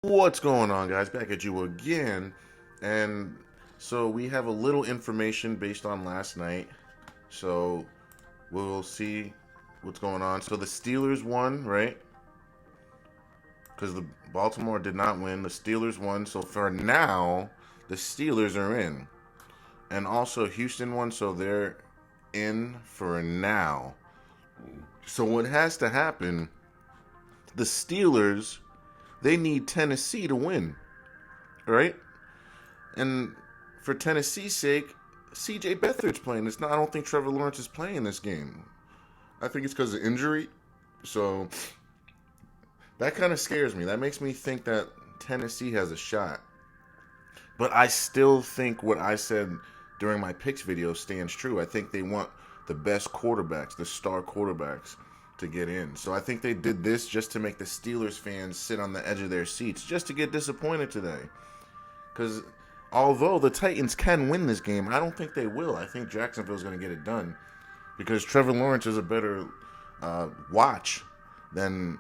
What's going on, guys? Back at you again. And so we have a little information based on last night. So we'll see what's going on. So the Steelers won, right? Because the Baltimore did not win. The Steelers won. So for now, the Steelers are in. And also Houston won, so they're in for now. So what has to happen, the Steelers, they need Tennessee to win, right? And for Tennessee's sake, C.J. Beathard's playing. It's not. I don't think Trevor Lawrence is playing this game. I think it's because of injury. So that kind of scares me. That makes me think that Tennessee has a shot. But I still think what I said during my picks video stands true. I think they want the best quarterbacks, the star quarterbacks, to get in. So I think they did this just to make the Steelers fans sit on the edge of their seats, just to get disappointed today. Because although the Titans can win this game, I don't think they will. I think Jacksonville's going to get it done because Trevor Lawrence is a better watch than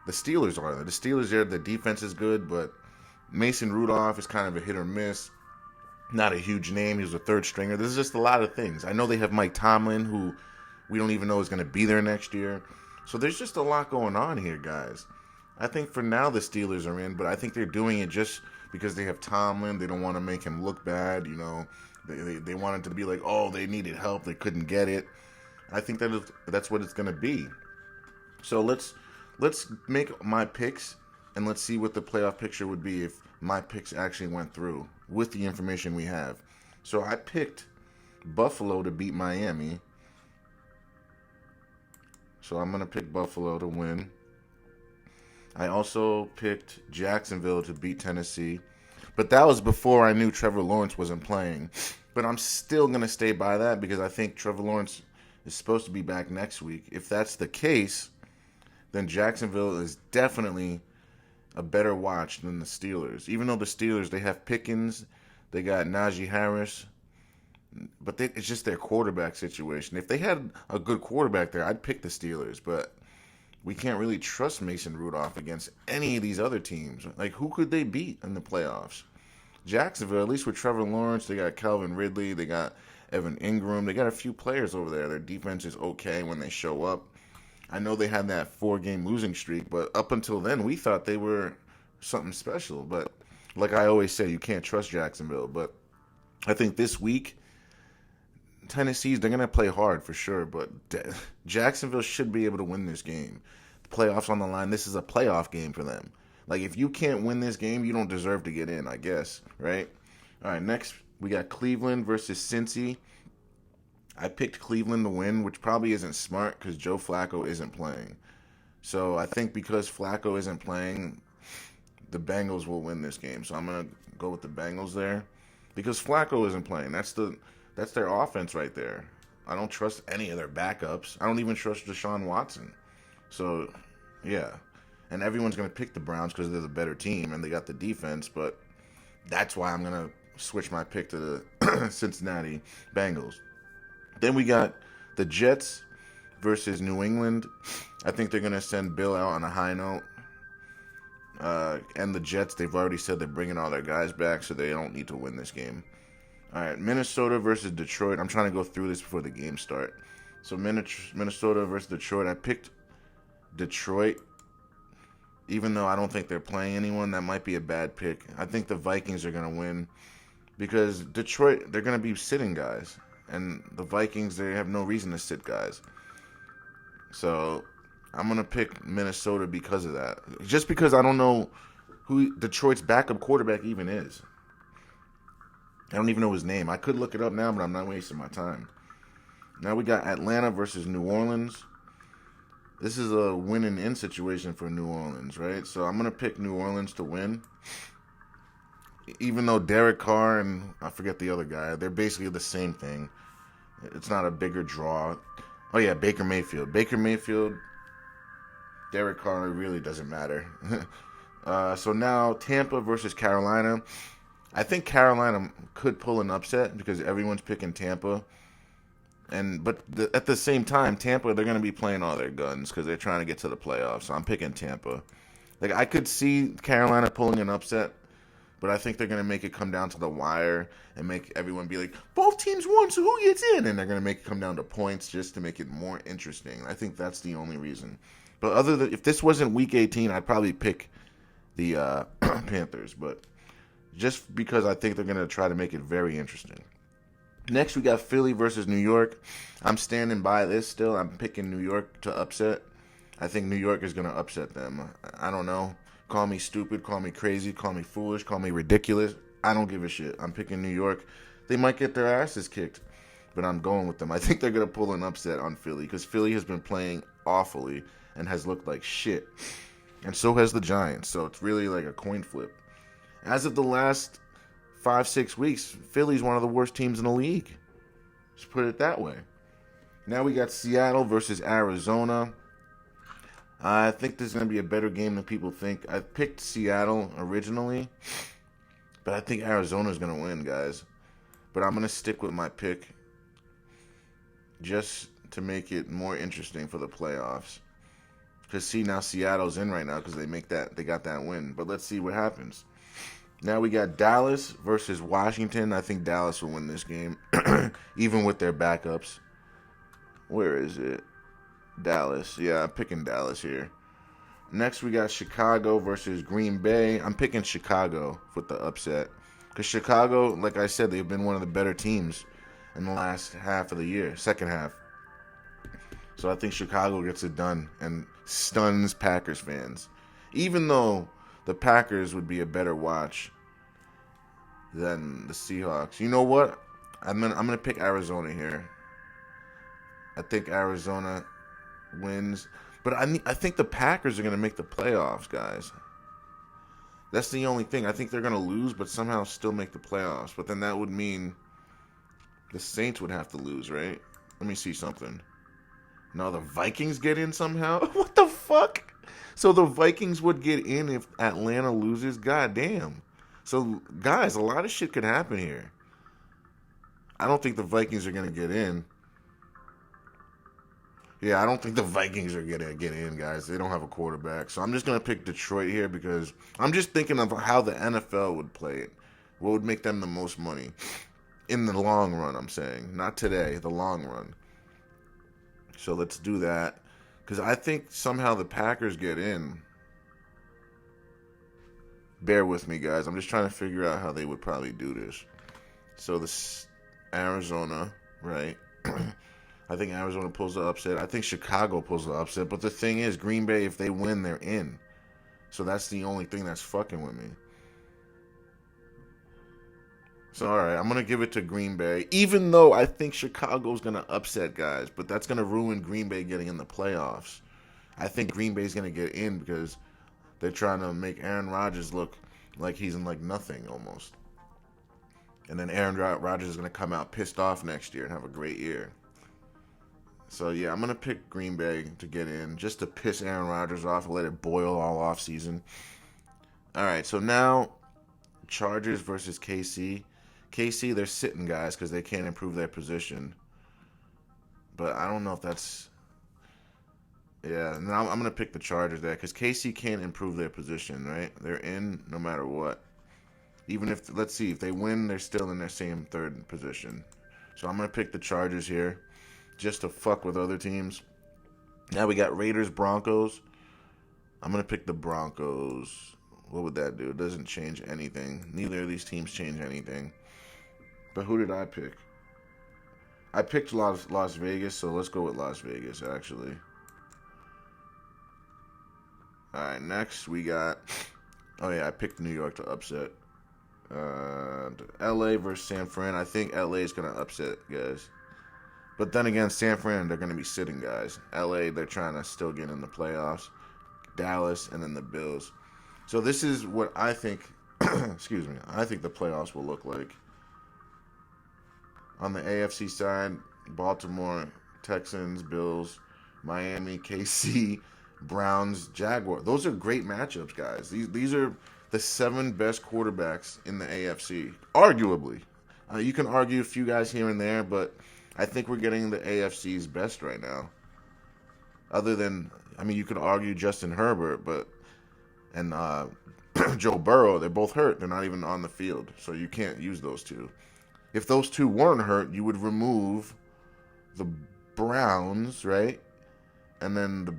the Steelers are. The Steelers, the defense is good, but Mason Rudolph is kind of a hit or miss. Not a huge name. He was a third stringer. There's just a lot of things. I know they have Mike Tomlin, who we don't even know is going to be there next year. So there's just a lot going on here, guys. I think for now the Steelers are in, but I think they're doing it just because they have Tomlin. They don't want to make him look bad. You know, they wanted to be like, oh, they needed help. They couldn't get it. I think that's what it's going to be. So let's make my picks, and let's see what the playoff picture would be if my picks actually went through with the information we have. So I picked Buffalo to beat Miami. So I'm going to pick Buffalo to win. I also picked Jacksonville to beat Tennessee. But that was before I knew Trevor Lawrence wasn't playing. But I'm still going to stay by that because I think Trevor Lawrence is supposed to be back next week. If that's the case, then Jacksonville is definitely a better watch than the Steelers. Even though the Steelers, they have Pickens, they got Najee Harris, but it's just their quarterback situation. If they had a good quarterback there, I'd pick the Steelers, but we can't really trust Mason Rudolph against any of these other teams. Like, who could they beat in the playoffs? Jacksonville, at least with Trevor Lawrence, they got Calvin Ridley, they got Evan Ingram, they got a few players over there. Their defense is okay when they show up. I know they had that 4-game losing streak, but up until then, we thought they were something special. But like I always say, you can't trust Jacksonville. But I think this week, Tennessee's, they're going to play hard for sure. But Jacksonville should be able to win this game. The playoffs on the line. This is a playoff game for them. Like, if you can't win this game, you don't deserve to get in, I guess. Right? All right, next, we got Cleveland versus Cincy. I picked Cleveland to win, which probably isn't smart because Joe Flacco isn't playing. So I think because Flacco isn't playing, the Bengals will win this game. So I'm gonna go with the Bengals there because Flacco isn't playing. That's their offense right there. I don't trust any of their backups. I don't even trust Deshaun Watson. So yeah, and everyone's gonna pick the Browns because they're the better team and they got the defense. But that's why I'm gonna switch my pick to the Cincinnati Bengals. Then we got the Jets versus New England. I think they're going to send Bill out on a high note. And the Jets, they've already said they're bringing all their guys back, so they don't need to win this game. All right, Minnesota versus Detroit. I'm trying to go through this before the game start. So Minnesota versus Detroit. I picked Detroit, even though I don't think they're playing anyone. That might be a bad pick. I think the Vikings are going to win because Detroit, they're going to be sitting guys. And the Vikings, they have no reason to sit guys. So I'm going to pick Minnesota because of that. Just because I don't know who Detroit's backup quarterback even is. I don't even know his name. I could look it up now, but I'm not wasting my time. Now we got Atlanta versus New Orleans. This is a win and in situation for New Orleans, right? So I'm going to pick New Orleans to win. Even though Derek Carr and I forget the other guy, they're basically the same thing. It's not a bigger draw. Oh yeah, Baker Mayfield. Baker Mayfield, Derek Carr, really doesn't matter. So now Tampa versus Carolina. I think Carolina could pull an upset because everyone's picking Tampa. But at the same time, Tampa, they're going to be playing all their guns because they're trying to get to the playoffs. So I'm picking Tampa. Like, I could see Carolina pulling an upset, but I think they're going to make it come down to the wire and make everyone be like, both teams won, so who gets in? And they're going to make it come down to points just to make it more interesting. I think that's the only reason. But other than, if this wasn't Week 18, I'd probably pick the Panthers. But just because I think they're going to try to make it very interesting. Next, we got Philly versus New York. I'm standing by this still. I'm picking New York to upset. I think New York is going to upset them. I don't know. Call me stupid, call me crazy, call me foolish, call me ridiculous. I don't give a shit. I'm picking New York. They might get their asses kicked, but I'm going with them. I think they're going to pull an upset on Philly because Philly has been playing awfully and has looked like shit. And so has the Giants. So it's really like a coin flip. As of the last 5-6 weeks, Philly's one of the worst teams in the league. Just put it that way. Now we got Seattle versus Arizona. I think this is going to be a better game than people think. I picked Seattle originally, but I think Arizona's going to win, guys. But I'm going to stick with my pick just to make it more interesting for the playoffs. Because see, now Seattle's in right now because they got that win. But let's see what happens. Now we got Dallas versus Washington. I think Dallas will win this game, even with their backups. Where is it? Dallas. Yeah, I'm picking Dallas here. Next, we got Chicago versus Green Bay. I'm picking Chicago with the upset. Because Chicago, like I said, they've been one of the better teams in the last half of the year, second half. So I think Chicago gets it done and stuns Packers fans. Even though the Packers would be a better watch than the Seahawks. You know what? I'm gonna pick Arizona here. I think Arizona wins, but I think the Packers are going to make the playoffs, guys. That's the only thing. I think they're going to lose, but somehow still make the playoffs. But then that would mean the Saints would have to lose, right? Let me see something. No, the Vikings get in somehow? What the fuck? So the Vikings would get in if Atlanta loses? God damn. So, guys, a lot of shit could happen here. I don't think the Vikings are going to get in. Yeah, I don't think the Vikings are going to get in, guys. They don't have a quarterback. So I'm just going to pick Detroit here because I'm just thinking of how the NFL would play it. What would make them the most money? In the long run, I'm saying. Not today, the long run. So let's do that. Because I think somehow the Packers get in. Bear with me, guys. I'm just trying to figure out how they would probably do this. So this Arizona, right? I think Arizona pulls the upset. I think Chicago pulls the upset. But the thing is, Green Bay, if they win, they're in. So that's the only thing that's fucking with me. So, all right, I'm going to give it to Green Bay. Even though I think Chicago's going to upset, guys. But that's going to ruin Green Bay getting in the playoffs. I think Green Bay's going to get in because they're trying to make Aaron Rodgers look like he's in like nothing almost. And then Aaron Rodgers is going to come out pissed off next year and have a great year. So, yeah, I'm going to pick Green Bay to get in just to piss Aaron Rodgers off and let it boil all off season. All right, so now Chargers versus KC. KC, they're sitting, guys, because they can't improve their position. But I don't know if that's... Yeah, now I'm going to pick the Chargers there because KC can't improve their position, right? They're in no matter what. Even if, let's see, if they win, they're still in their same third position. So I'm going to pick the Chargers here just to fuck with other teams. Now we got Raiders, Broncos. I'm going to pick the Broncos. What would that do? It doesn't change anything. Neither of these teams change anything. But who did I pick? I picked Las Vegas, so let's go with Las Vegas, actually. All right, next we got... Oh, yeah, I picked New York to upset. L.A. versus San Fran. I think L.A. is going to upset, guys. But then again, San Fran, they're going to be sitting, guys. L.A., they're trying to still get in the playoffs. Dallas, and then the Bills. So this is what I think... excuse me. I think the playoffs will look like. On the AFC side, Baltimore, Texans, Bills, Miami, KC, Browns, Jaguars. Those are great matchups, guys. These are the 7 best quarterbacks in the AFC, arguably. You can argue a few guys here and there, but I think we're getting the AFC's best right now. Other than, I mean, you could argue Justin Herbert, but and Joe Burrow, they're both hurt. They're not even on the field, so you can't use those two. If those two weren't hurt, you would remove the Browns, right? And then the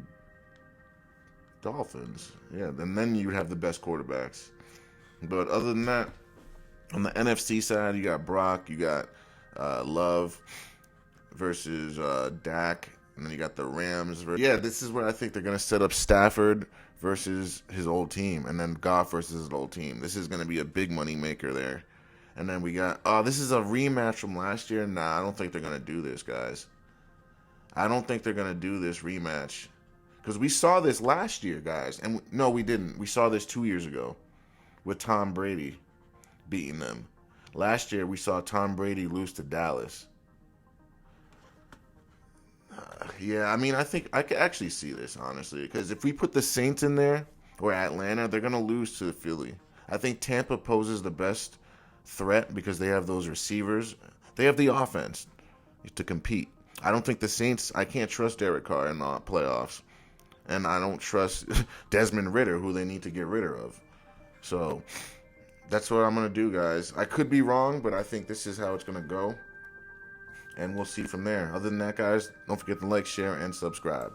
Dolphins. Yeah, and then you'd have the best quarterbacks. But other than that, on the NFC side, you got Brock, you got Love versus Dak, and then you got the Rams. Yeah, this is where I think they're going to set up Stafford versus his old team, and then Goff versus his old team. This is going to be a big money maker there. And then we got, this is a rematch from last year. Nah, I don't think they're going to do this, guys. I don't think they're going to do this rematch. Because we saw this last year, guys. And no, we didn't. We saw this 2 years ago with Tom Brady beating them. Last year, we saw Tom Brady lose to Dallas. Yeah, I mean, I think I could actually see this, honestly. Because if we put the Saints in there, or Atlanta, they're going to lose to Philly. I think Tampa poses the best threat because they have those receivers. They have the offense to compete. I don't think the Saints, I can't trust Derek Carr in the playoffs. And I don't trust Desmond Ridder, who they need to get rid of. So that's what I'm going to do, guys. I could be wrong, but I think this is how it's going to go. And we'll see from there. Other than that, guys, don't forget to like, share, and subscribe.